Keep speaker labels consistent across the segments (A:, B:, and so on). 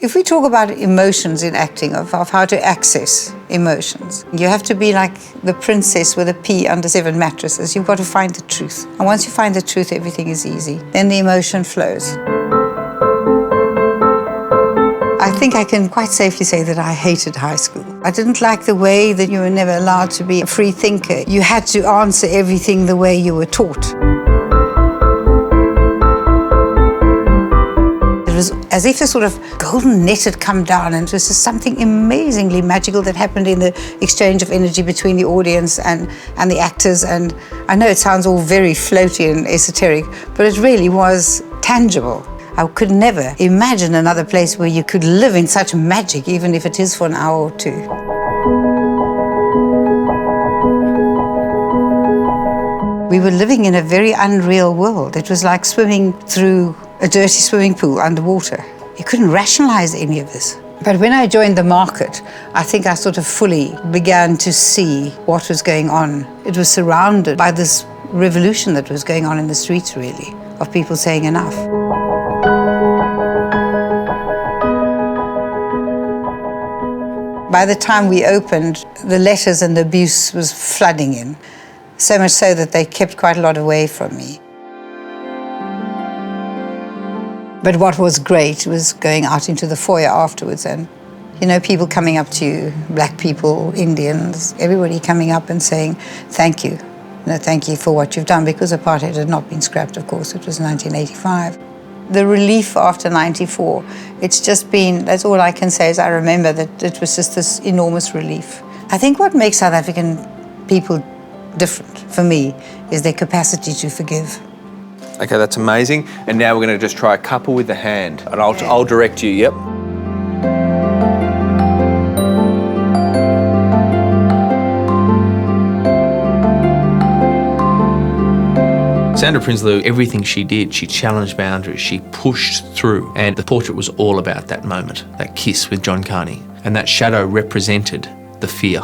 A: If we talk about emotions in acting, of how to access emotions, you have to be like the princess with a pea under 7 mattresses. You've got to find the truth. And once you find the truth, everything is easy. Then the emotion flows. I think I can quite safely say that I hated high school. I didn't like the way that you were never allowed to be a free thinker. You had to answer everything the way you were taught. It was as if a sort of golden net had come down, and it was just something amazingly magical that happened in the exchange of energy between the audience and the actors. And I know it sounds all very floaty and esoteric, but it really was tangible. I could never imagine another place where you could live in such magic, even if it is for an hour or two. We were living in a very unreal world. It was like swimming through a dirty swimming pool underwater. You couldn't rationalize any of this. But when I joined the market, I think I sort of fully began to see what was going on. It was surrounded by this revolution that was going on in the streets, really, of people saying enough. By the time we opened, the letters and the abuse was flooding in, so much so that they kept quite a lot away from me. But what was great was going out into the foyer afterwards and, you know, people coming up to you, black people, Indians, everybody coming up and saying, thank you. Thank you for what you've done, because apartheid had not been scrapped, of course. It was 1985. The relief after 94, it's just been, that's all I can say is I remember that it was just this enormous relief. I think what makes South African people different, for me, is their capacity to forgive.
B: Okay, that's amazing. And now we're going to just try a couple with the hand. And I'll direct you, yep. Sandra Prinsloo, everything she did, she challenged boundaries, she pushed through. And the portrait was all about that moment, that kiss with John Carney. And that shadow represented the fear,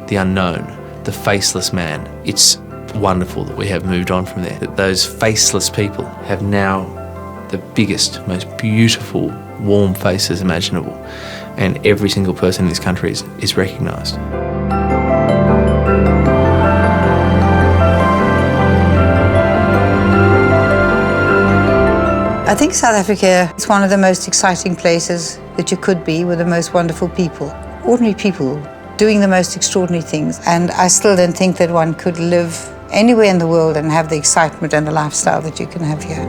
B: the unknown, the faceless man. It's wonderful that we have moved on from there, that those faceless people have now the biggest, most beautiful, warm faces imaginable. And every single person in this country is recognised.
A: I think South Africa is one of the most exciting places that you could be, with the most wonderful people. Ordinary people doing the most extraordinary things. And I still don't think that one could live anywhere in the world and have the excitement and the lifestyle that you can have here.